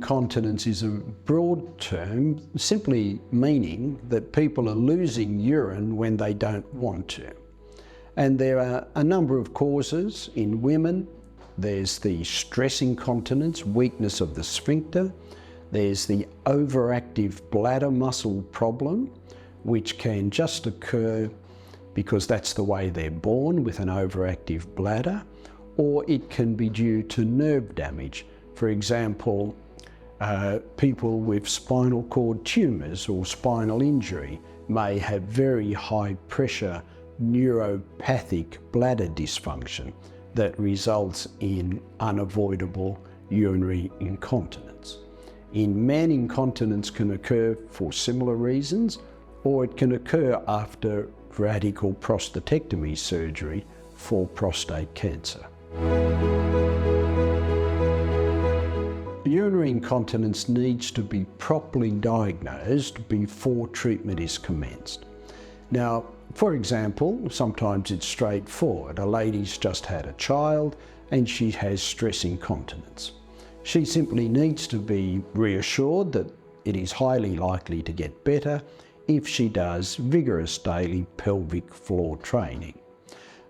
incontinence is a broad term, simply meaning that people are losing urine when they don't want to. And there are a number of causes. In women, there's the stress incontinence, weakness of the sphincter. There's the overactive bladder muscle problem, which can just occur because that's the way they're born, with an overactive bladder, or it can be due to nerve damage. For example, people with spinal cord tumours or spinal injury may have very high pressure neuropathic bladder dysfunction that results in unavoidable urinary incontinence. In men, incontinence can occur for similar reasons, or it can occur after radical prostatectomy surgery for prostate cancer. Urinary incontinence needs to be properly diagnosed before treatment is commenced. Now, for example, sometimes it's straightforward. A lady's just had a child and she has stress incontinence. She simply needs to be reassured that it is highly likely to get better if she does vigorous daily pelvic floor training.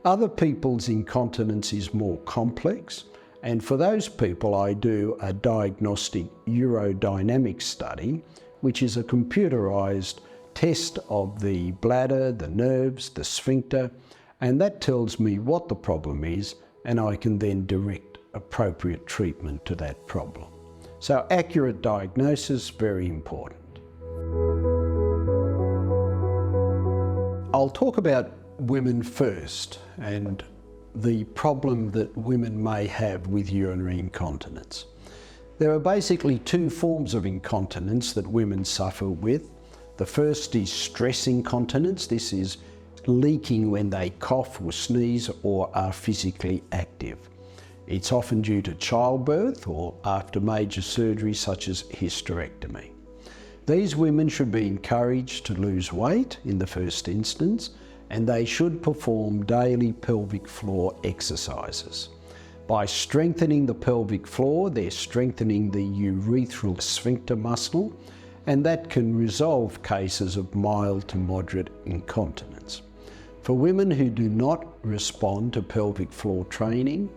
Other people's incontinence is more complex, and for those people I do a diagnostic urodynamic study, which is a computerized test of the bladder, the nerves, the sphincter, and that tells me what the problem is, and I can then direct appropriate treatment to that problem. So accurate diagnosis, very important. I'll talk about women first and the problem that women may have with urinary incontinence. There are basically two forms of incontinence that women suffer with. The first is stress incontinence. This is leaking when they cough or sneeze or are physically active. It's often due to childbirth or after major surgery such as hysterectomy. These women should be encouraged to lose weight in the first instance, and they should perform daily pelvic floor exercises. By strengthening the pelvic floor, they're strengthening the urethral sphincter muscle, and that can resolve cases of mild to moderate incontinence. For women who do not respond to pelvic floor training,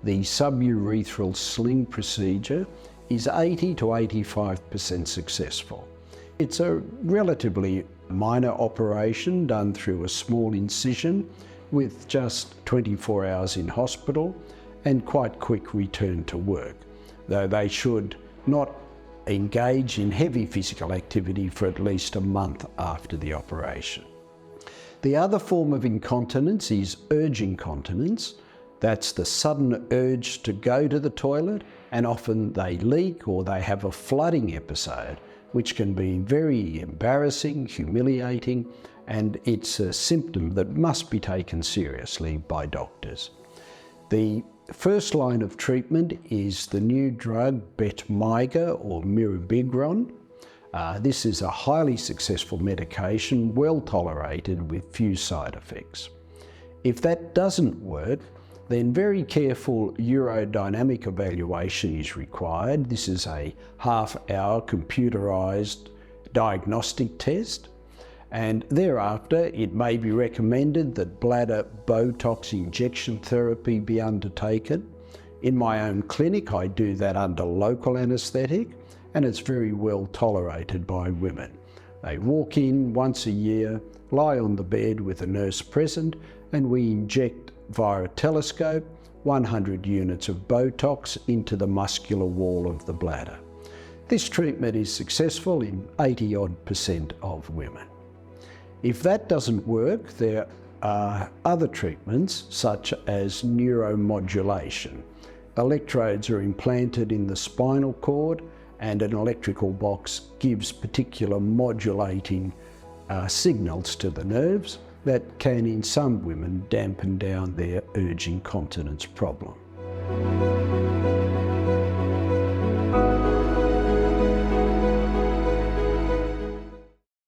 the suburethral sling procedure is 80 to 85% successful. It's a relatively minor operation done through a small incision with just 24 hours in hospital and quite quick return to work, though they should not engage in heavy physical activity for at least a month after the operation. The other form of incontinence is urge incontinence. That's the sudden urge to go to the toilet, and often they leak or they have a flooding episode, which can be very embarrassing, humiliating, and it's a symptom that must be taken seriously by doctors. The first line of treatment is the new drug Betmiga or mirabegron. This is a highly successful medication, well tolerated with few side effects. If that doesn't work, then very careful urodynamic evaluation is required. This is a half-hour computerized diagnostic test, and thereafter it may be recommended that bladder Botox injection therapy be undertaken. In my own clinic, I do that under local anaesthetic, and it's very well tolerated by women. They walk in once a year, lie on the bed with a nurse present, and we inject via a telescope 100 units of Botox into the muscular wall of the bladder. This treatment is successful in 80% of women. If that doesn't work, there are other treatments such as neuromodulation. Electrodes are implanted in the spinal cord, and an electrical box gives particular modulating signals to the nerves that can, in some women, dampen down their urge incontinence problem.